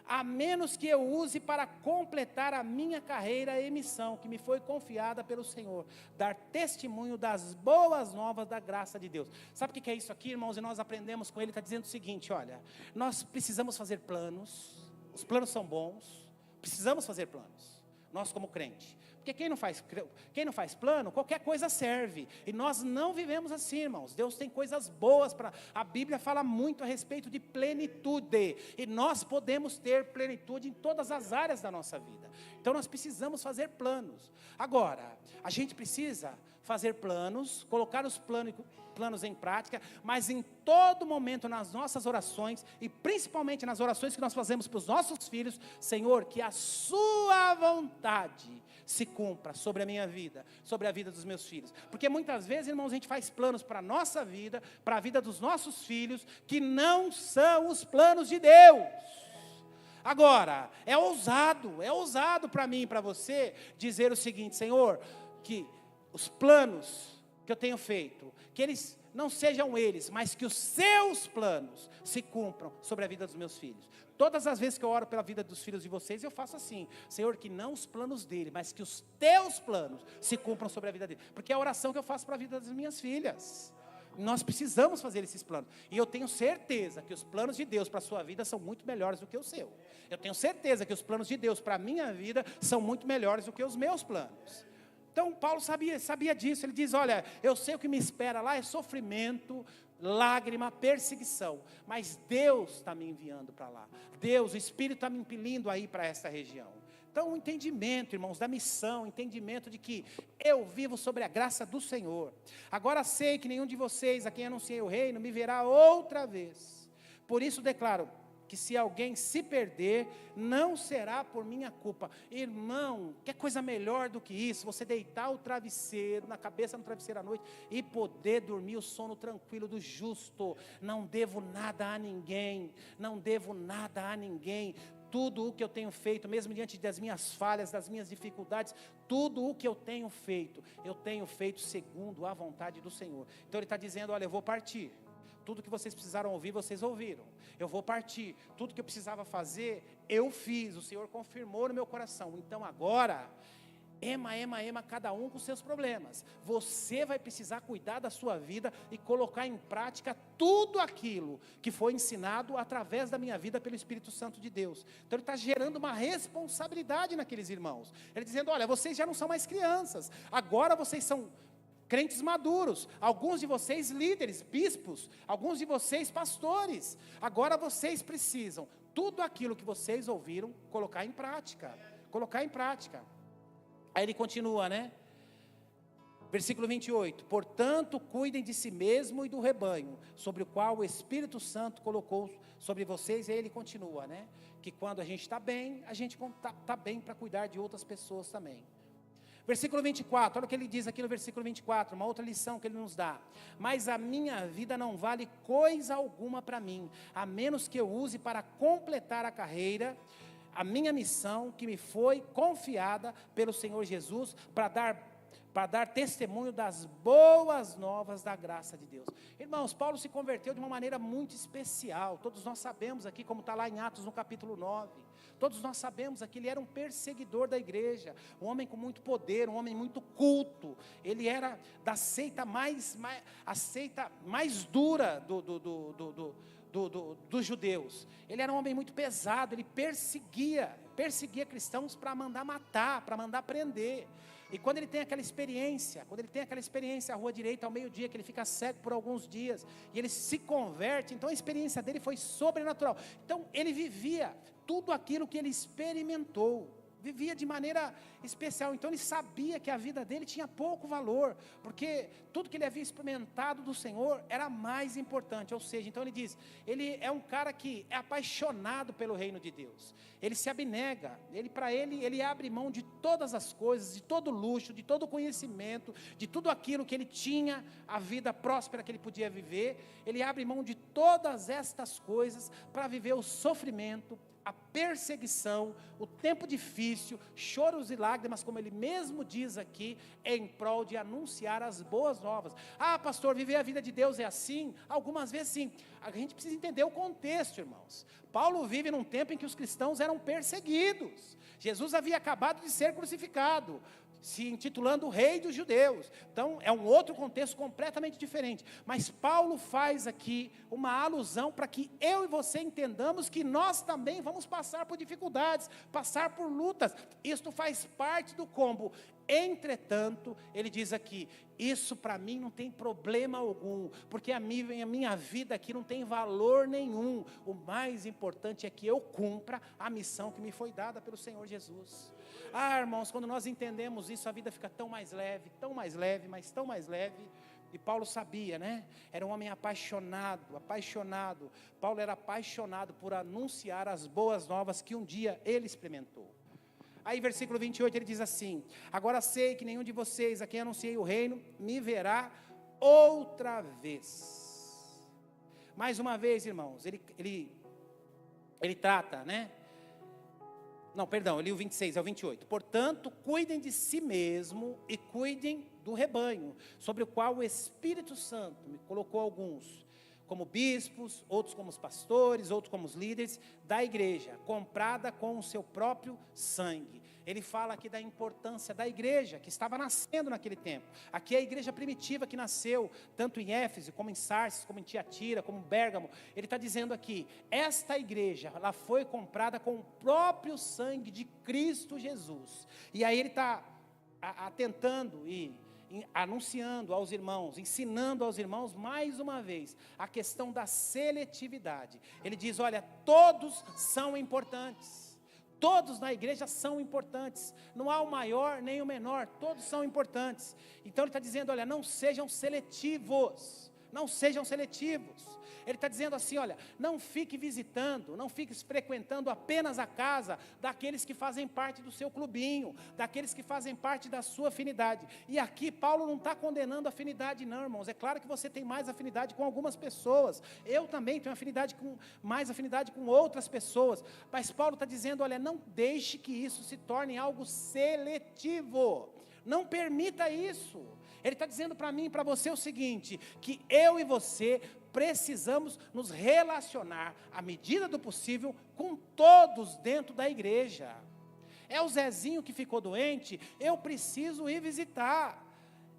a menos que eu use para completar a minha carreira e missão, que me foi confiada pelo Senhor, dar testemunho das boas novas da graça de Deus. Sabe o que é isso aqui, irmãos? E nós aprendemos com ele, está dizendo o seguinte, olha, nós precisamos fazer planos. Os planos são bons, precisamos fazer planos, nós como crente, porque quem não faz plano, qualquer coisa serve, e nós não vivemos assim, irmãos. Deus tem coisas boas, a Bíblia fala muito a respeito de plenitude, e nós podemos ter plenitude em todas as áreas da nossa vida, então nós precisamos fazer planos. Agora, a gente precisa fazer planos, colocar os planos em prática, mas em todo momento nas nossas orações, e principalmente nas orações que nós fazemos para os nossos filhos, Senhor, que a sua vontade se cumpra sobre a minha vida, sobre a vida dos meus filhos, porque muitas vezes, irmãos, a gente faz planos para a nossa vida, para a vida dos nossos filhos, que não são os planos de Deus. Agora, é ousado para mim e para você, dizer o seguinte, Senhor, que os planos que eu tenho feito, que eles não sejam eles, mas que os seus planos se cumpram sobre a vida dos meus filhos. Todas as vezes que eu oro pela vida dos filhos de vocês, eu faço assim, Senhor, que não os planos dele, mas que os teus planos se cumpram sobre a vida dele, porque é a oração que eu faço para a vida das minhas filhas. Nós precisamos fazer esses planos, e eu tenho certeza que os planos de Deus para a sua vida são muito melhores do que o seu. Eu tenho certeza que os planos de Deus para a minha vida são muito melhores do que os meus planos. Então Paulo sabia disso, ele diz, olha, eu sei o que me espera lá é sofrimento, lágrima, perseguição, mas Deus está me enviando para lá, Deus, o Espírito está me impelindo aí para essa região. Então o entendimento, irmãos, da missão, entendimento de que eu vivo sobre a graça do Senhor. Agora sei que nenhum de vocês, a quem anunciei o reino, me verá outra vez, por isso declaro, que se alguém se perder, não será por minha culpa. Irmão, que coisa melhor do que isso, você deitar o travesseiro, na cabeça no travesseiro à noite, e poder dormir o sono tranquilo do justo. Não devo nada a ninguém, tudo o que eu tenho feito, mesmo diante das minhas falhas, das minhas dificuldades, tudo o que eu tenho feito segundo a vontade do Senhor. Então ele está dizendo, olha, eu vou partir. Tudo que vocês precisaram ouvir, vocês ouviram. Eu vou partir. Tudo que eu precisava fazer, eu fiz. O Senhor confirmou no meu coração. Então agora, ema, cada um com seus problemas. Você vai precisar cuidar da sua vida e colocar em prática tudo aquilo que foi ensinado através da minha vida pelo Espírito Santo de Deus. Então ele está gerando uma responsabilidade naqueles irmãos. Ele dizendo, olha, vocês já não são mais crianças, agora vocês são crentes maduros, alguns de vocês líderes, bispos, alguns de vocês pastores. Agora vocês precisam, tudo aquilo que vocês ouviram, colocar em prática. Colocar em prática. Aí ele continua, né? Versículo 28. Portanto, cuidem de si mesmo e do rebanho, sobre o qual o Espírito Santo colocou sobre vocês. E aí ele continua, né? Que quando a gente está bem, a gente está bem para cuidar de outras pessoas também. Versículo 24, olha o que ele diz aqui no versículo 24, uma outra lição que ele nos dá. Mas a minha vida não vale coisa alguma para mim, a menos que eu use para completar a carreira, a minha missão que me foi confiada pelo Senhor Jesus, para dar testemunho das boas novas da graça de Deus. Irmãos, Paulo se converteu de uma maneira muito especial. Todos nós sabemos aqui, como está lá em Atos no capítulo 9. Todos nós sabemos aqui, ele era um perseguidor da igreja, um homem com muito poder, um homem muito culto. Ele era da seita mais dura dos judeus. Ele era um homem muito pesado, ele perseguia cristãos para mandar matar, para mandar prender. E quando ele tem aquela experiência, a rua direita ao meio-dia, que ele fica cego por alguns dias, e ele se converte, então a experiência dele foi sobrenatural. Então ele vivia tudo aquilo que ele experimentou, vivia de maneira especial. Então ele sabia que a vida dele tinha pouco valor, porque tudo que ele havia experimentado do Senhor era mais importante. Ou seja, então ele diz, ele é um cara que é apaixonado pelo reino de Deus. Ele se abnega, ele abre mão de todas as coisas, de todo luxo, de todo conhecimento, de tudo aquilo que ele tinha, a vida próspera que ele podia viver. Ele abre mão de todas estas coisas para viver o sofrimento, a perseguição, o tempo difícil, choros e lágrimas, como ele mesmo diz aqui, em prol de anunciar as boas novas. Ah, pastor, viver a vida de Deus é assim? Algumas vezes sim. A gente precisa entender o contexto, irmãos. Paulo vive num tempo em que os cristãos eram perseguidos. Jesus havia acabado de ser crucificado, se intitulando o rei dos judeus. Então é um outro contexto completamente diferente, mas Paulo faz aqui uma alusão para que eu e você entendamos que nós também vamos passar por dificuldades, passar por lutas. Isto faz parte do combo. Entretanto, ele diz aqui, isso para mim não tem problema algum, porque a minha vida aqui não tem valor nenhum. O mais importante é que eu cumpra a missão que me foi dada pelo Senhor Jesus. Ah, irmãos, quando nós entendemos isso, a vida fica tão mais leve, mas tão mais leve. E Paulo sabia, né? Era um homem apaixonado. Paulo era apaixonado por anunciar as boas novas que um dia ele experimentou. Aí versículo 28 ele diz assim, agora sei que nenhum de vocês a quem anunciei o reino me verá outra vez. Mais uma vez, irmãos, ele trata, né? Não, perdão, eu li o 26, é o 28. Portanto, cuidem de si mesmo e cuidem do rebanho, sobre o qual o Espírito Santo me colocou alguns como bispos, outros como os pastores, outros como os líderes da igreja, comprada com o seu próprio sangue. Ele fala aqui da importância da igreja que estava nascendo naquele tempo. Aqui é a igreja primitiva que nasceu, tanto em Éfeso, como em Sardes, como em Tiatira, como em Bérgamo. Ele está dizendo aqui, esta igreja, ela foi comprada com o próprio sangue de Cristo Jesus. E aí ele está atentando e anunciando aos irmãos, ensinando aos irmãos mais uma vez a questão da seletividade. Ele diz, olha, todos são importantes. Todos na igreja são importantes, não há o maior nem o menor, todos são importantes. Então ele está dizendo, olha, não sejam seletivos, Ele está dizendo assim, olha, não fique visitando, não fique frequentando apenas a casa daqueles que fazem parte do seu clubinho, daqueles que fazem parte da sua afinidade. E aqui Paulo não está condenando a afinidade não, irmãos. É claro que você tem mais afinidade com algumas pessoas. Eu também tenho mais afinidade com outras pessoas. Mas Paulo está dizendo, olha, não deixe que isso se torne algo seletivo. Não permita isso. Ele está dizendo para mim e para você o seguinte, que eu e você precisamos nos relacionar, à medida do possível, com todos dentro da igreja. É o Zezinho que ficou doente, eu preciso ir visitar.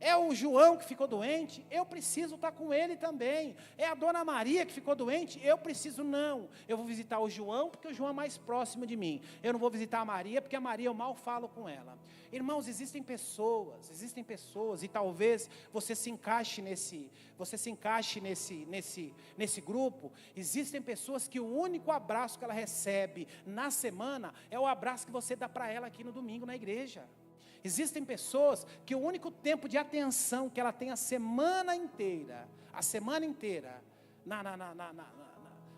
É o João que ficou doente, eu preciso estar com ele também. É a Dona Maria que ficou doente, eu preciso não. Eu vou visitar o João porque o João é mais próximo de mim. Eu não vou visitar a Maria porque a Maria eu mal falo com ela. Irmãos, existem pessoas, e talvez você se encaixe nesse grupo. Existem pessoas que o único abraço que ela recebe na semana é o abraço que você dá para ela aqui no domingo na igreja. Existem pessoas que o único tempo de atenção que ela tem a semana inteira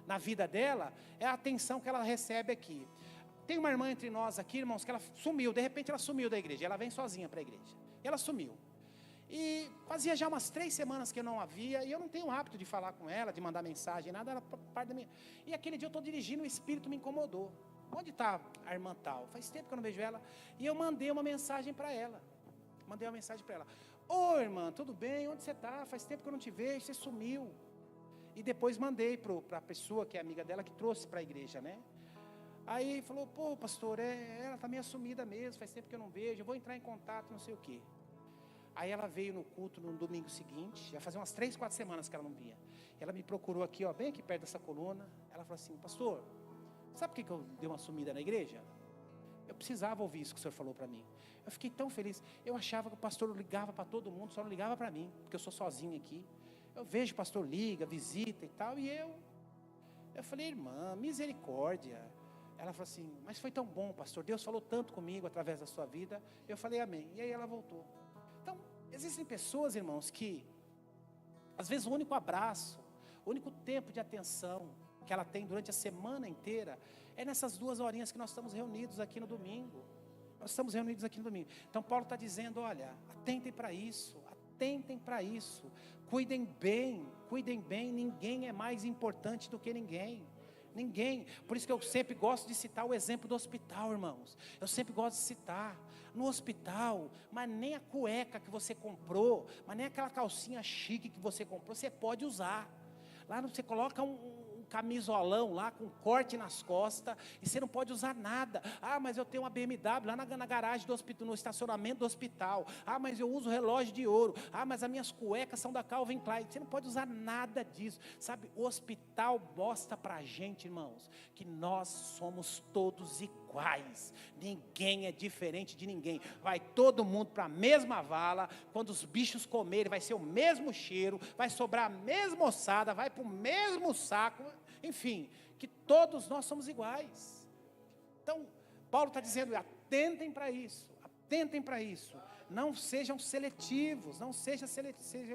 na vida dela, é a atenção que ela recebe aqui. Tem uma irmã entre nós aqui, irmãos, que ela sumiu, de repente ela sumiu da igreja, ela vem sozinha para a igreja, ela sumiu. E fazia já umas 3 semanas que eu não a via, e eu não tenho o hábito de falar com ela, de mandar mensagem, nada, era parte da minha. E aquele dia eu estou dirigindo, o Espírito me incomodou. Onde está a irmã tal? Faz tempo que eu não vejo ela. E eu mandei uma mensagem para ela. Ô irmã, tudo bem? Onde você está? Faz tempo que eu não te vejo, você sumiu. E depois mandei para a pessoa que é amiga dela, que trouxe para a igreja, né? Aí falou, pô pastor, ela está meio sumida mesmo, faz tempo que eu não vejo, eu vou entrar em contato, não sei o quê. Aí ela veio no culto no domingo seguinte, já fazia umas 3, 4 semanas que ela não vinha. Ela me procurou aqui, ó, bem aqui perto dessa coluna. Ela falou assim, pastor, sabe por que eu dei uma sumida na igreja? Eu precisava ouvir isso que o senhor falou para mim. Eu fiquei tão feliz. Eu achava que o pastor ligava para todo mundo, só não ligava para mim, porque eu sou sozinho aqui. Eu vejo o pastor liga, visita e tal, e eu falei, irmã, misericórdia. Ela falou assim, mas foi tão bom, pastor, Deus falou tanto comigo através da sua vida. Eu falei amém, e aí ela voltou. Então, existem pessoas, irmãos, que às vezes o único abraço, o único tempo de atenção que ela tem durante a semana inteira, é nessas 2 horinhas que nós estamos reunidos aqui no domingo. Então Paulo está dizendo, olha, atentem para isso, cuidem bem, ninguém é mais importante do que ninguém. Por isso que eu sempre gosto de citar o exemplo do hospital, irmãos. Eu sempre gosto de citar, no hospital, mas nem a cueca que você comprou, mas nem aquela calcinha chique que você comprou, você pode usar. Lá você coloca um camisolão lá com corte nas costas e você não pode usar nada. Ah, mas eu tenho uma BMW lá na garagem do hospital, no estacionamento do hospital. Ah, mas eu uso relógio de ouro. Ah, mas as minhas cuecas são da Calvin Klein. Você não pode usar nada disso, sabe? O hospital mostra para a gente, irmãos, que nós somos todos iguais. Ninguém é diferente de ninguém. Vai todo mundo para a mesma vala. Quando os bichos comerem, vai ser o mesmo cheiro, vai sobrar a mesma ossada, vai para o mesmo saco. Enfim, que todos nós somos iguais. Então, Paulo está dizendo, atentem para isso, não sejam seletivos, sejam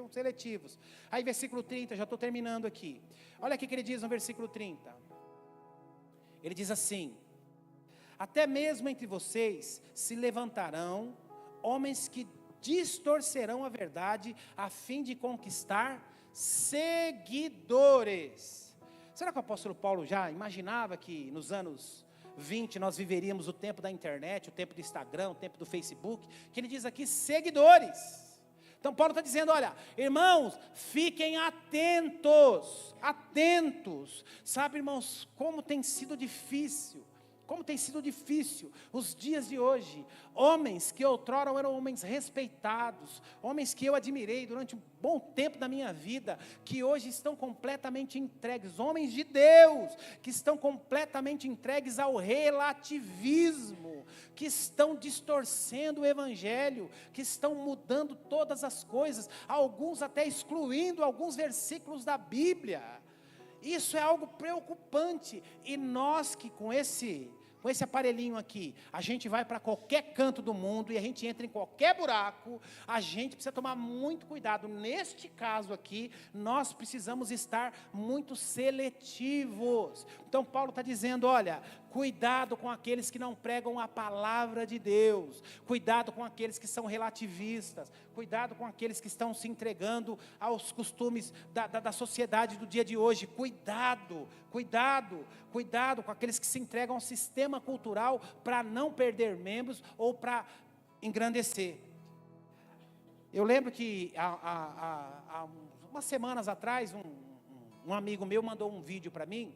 seletivos. Aí versículo 30, já estou terminando aqui. Olha o que ele diz no versículo 30. Ele diz assim, até mesmo entre vocês se levantarão homens que distorcerão a verdade a fim de conquistar seguidores. Será que o apóstolo Paulo já imaginava que nos anos 20 nós viveríamos o tempo da internet, o tempo do Instagram, o tempo do Facebook? Que ele diz aqui, seguidores. Então Paulo está dizendo, olha, irmãos, fiquem atentos. Sabe, irmãos, como tem sido difícil os dias de hoje. Homens que outrora eram homens respeitados, homens que eu admirei durante um bom tempo da minha vida, que hoje estão completamente entregues, homens de Deus, que estão completamente entregues ao relativismo, que estão distorcendo o evangelho, que estão mudando todas as coisas, alguns até excluindo alguns versículos da Bíblia. Isso é algo preocupante, e nós que com esse aparelhinho aqui, a gente vai para qualquer canto do mundo e a gente entra em qualquer buraco, a gente precisa tomar muito cuidado. Neste caso aqui, nós precisamos estar muito seletivos. Então Paulo está dizendo, olha, cuidado com aqueles que não pregam a palavra de Deus, cuidado com aqueles que são relativistas, cuidado com aqueles que estão se entregando aos costumes da sociedade do dia de hoje, cuidado com aqueles que se entregam ao sistema cultural para não perder membros ou para engrandecer. Eu lembro que há umas semanas atrás, um amigo meu mandou um vídeo para mim,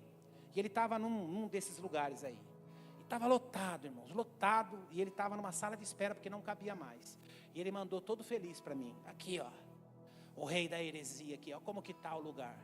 e ele estava num desses lugares aí. Estava lotado, irmãos, lotado, e ele estava numa sala de espera, porque não cabia mais. E ele mandou todo feliz para mim, aqui ó, o rei da heresia aqui, ó, como que está o lugar?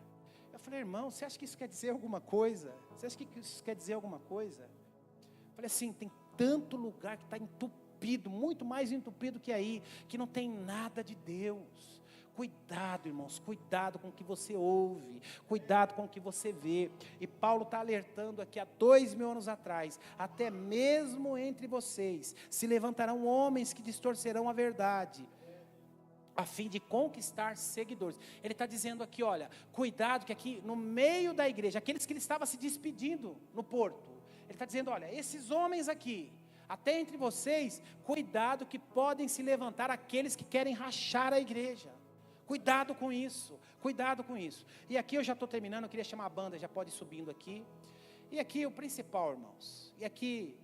Eu falei, irmão, você acha que isso quer dizer alguma coisa? Você acha que isso quer dizer alguma coisa? Eu falei assim, tem tanto lugar que está entupido, muito mais entupido que aí, que não tem nada de Deus. Cuidado, irmãos, cuidado com o que você ouve, cuidado com o que você vê. E Paulo está alertando aqui há 2000 anos atrás, até mesmo entre vocês, se levantarão homens que distorcerão a verdade, a fim de conquistar seguidores. Ele está dizendo aqui, olha, cuidado que aqui no meio da igreja, aqueles que ele estava se despedindo no porto, ele está dizendo, olha, esses homens aqui, até entre vocês, cuidado que podem se levantar aqueles que querem rachar a igreja. Cuidado com isso, cuidado com isso. E aqui eu já estou terminando, eu queria chamar a banda, já pode ir subindo aqui. E aqui o principal, irmãos, e aqui,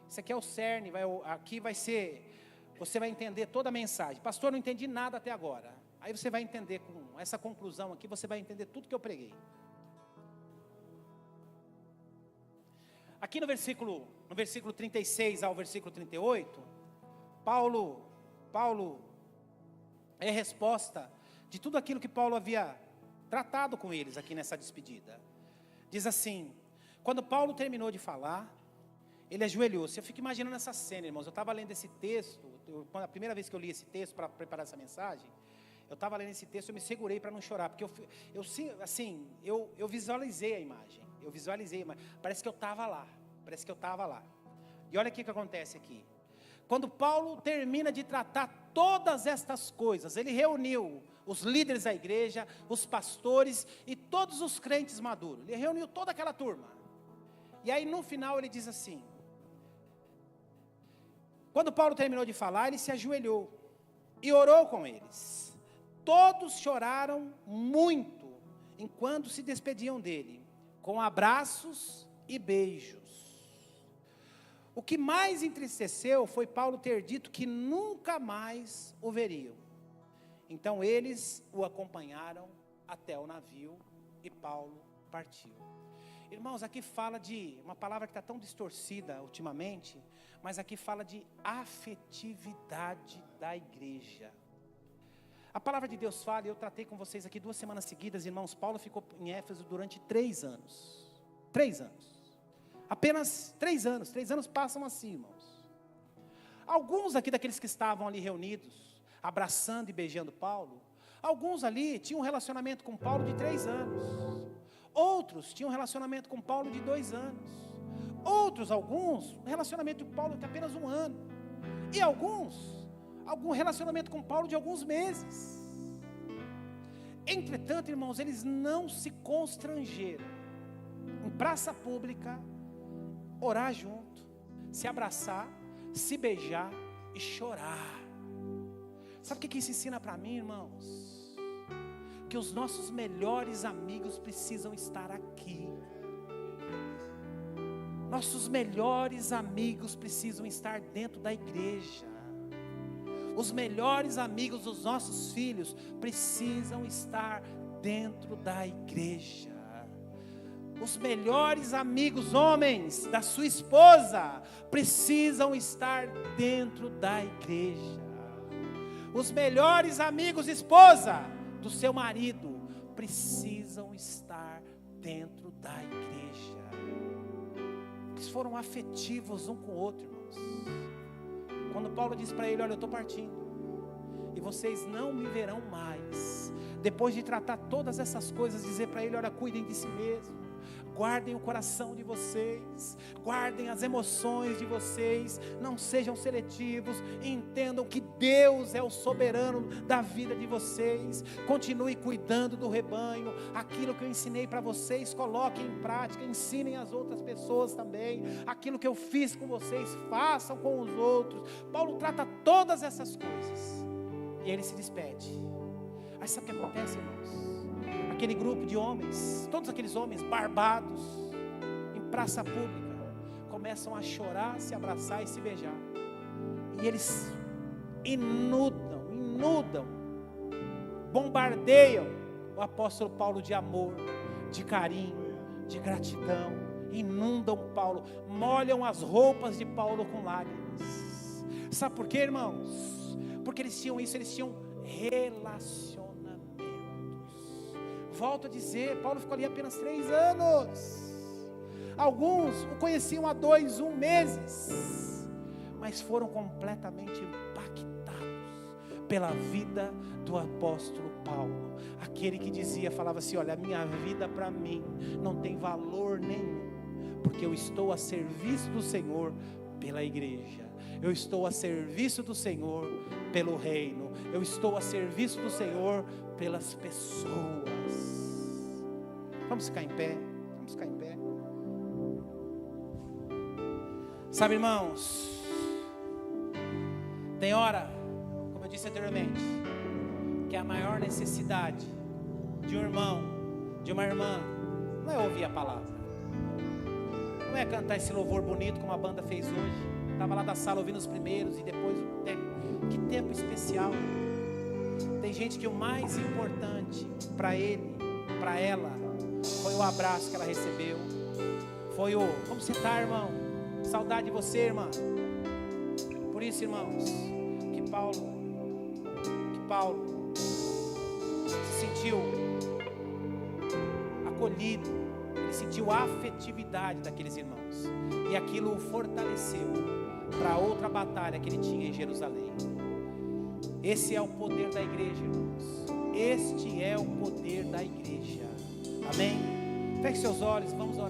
isso aqui é o cerne, aqui vai ser, você vai entender toda a mensagem. Pastor, não entendi nada até agora. Aí você vai entender, com essa conclusão aqui, você vai entender tudo que eu preguei. Aqui no versículo 36 ao versículo 38, Paulo é resposta de tudo aquilo que Paulo havia tratado com eles aqui nessa despedida. Diz assim, quando Paulo terminou de falar, ele ajoelhou-se. Eu fico imaginando essa cena, irmãos. Eu estava lendo esse texto, a primeira vez que eu li esse texto para preparar essa mensagem, eu estava lendo esse texto, eu me segurei para não chorar, porque eu visualizei a imagem, parece que eu estava lá, e olha o que acontece aqui. Quando Paulo termina de tratar todas estas coisas, ele reuniu os líderes da igreja, os pastores e todos os crentes maduros. Ele reuniu toda aquela turma. E aí no final ele diz assim, quando Paulo terminou de falar, ele se ajoelhou e orou com eles. Todos choraram muito enquanto se despediam dele, com abraços e beijos. O que mais entristeceu foi Paulo ter dito que nunca mais o veriam. Então eles o acompanharam até o navio e Paulo partiu. Irmãos, aqui fala de uma palavra que está tão distorcida ultimamente, mas aqui fala de afetividade da igreja. A palavra de Deus fala, e eu tratei com vocês aqui 2 semanas seguidas, irmãos, Paulo ficou em Éfeso durante 3 anos. 3 anos. Apenas 3 anos. 3 anos passam assim, irmãos. Alguns aqui daqueles que estavam ali reunidos, abraçando e beijando Paulo, alguns ali tinham um relacionamento com Paulo de 3 anos. Outros tinham um relacionamento com Paulo de 2 anos. Alguns, um relacionamento com Paulo de apenas 1 ano. E algum relacionamento com Paulo de alguns meses. Entretanto, irmãos, eles não se constrangeram em praça pública, orar junto, se abraçar, se beijar e chorar. Sabe o que isso ensina para mim, irmãos? Que os nossos melhores amigos precisam estar aqui. Nossos melhores amigos precisam estar dentro da igreja. Os melhores amigos dos nossos filhos precisam estar dentro da igreja. Os melhores amigos homens da sua esposa precisam estar dentro da igreja. Os melhores amigos esposa do seu marido precisam estar dentro da igreja. Eles foram afetivos um com o outro, irmãos. Quando Paulo diz para ele, olha, eu estou partindo, e vocês não me verão mais. Depois de tratar todas essas coisas, dizer para ele, olha, cuidem de si mesmo. Guardem o coração de vocês, guardem as emoções de vocês, não sejam seletivos, entendam que Deus é o soberano da vida de vocês. Continue cuidando do rebanho, aquilo que eu ensinei para vocês, coloquem em prática, ensinem as outras pessoas também, aquilo que eu fiz com vocês, façam com os outros. Paulo trata todas essas coisas, e ele se despede. Aí sabe o que acontece, irmãos? Aquele grupo de homens, todos aqueles homens barbados, em praça pública, começam a chorar, se abraçar e se beijar. E eles inundam, bombardeiam o apóstolo Paulo de amor, de carinho, de gratidão inundam Paulo, molham as roupas de Paulo com lágrimas. Sabe por quê, irmãos? Porque eles tinham isso, eles tinham relacionamentos. Volto a dizer, Paulo ficou ali apenas 3 anos. Alguns o conheciam há 2, 1 meses, mas foram completamente impactados pela vida do apóstolo Paulo. Aquele que dizia, falava assim: olha, a minha vida para mim não tem valor nenhum, porque eu estou a serviço do Senhor pela igreja, eu estou a serviço do Senhor pelo reino, eu estou a serviço do Senhor pelas pessoas. Vamos ficar em pé, vamos ficar em pé. Sabe, irmãos, tem hora, como eu disse anteriormente, que a maior necessidade de um irmão, de uma irmã, não é ouvir a palavra, não é cantar esse louvor bonito como a banda fez hoje. Estava lá da sala ouvindo os primeiros e depois que tempo especial. Tem gente que o mais importante para ele, para ela, foi o abraço que ela recebeu, foi o: como você está, irmão? Saudade de você, irmã. Por isso, irmãos, que Paulo se sentiu acolhido, ele sentiu a afetividade daqueles irmãos, e aquilo o fortaleceu para outra batalha que ele tinha em Jerusalém. Esse é o poder da igreja, irmãos. Este é o poder da igreja. Amém? Feche seus olhos, vamos orar.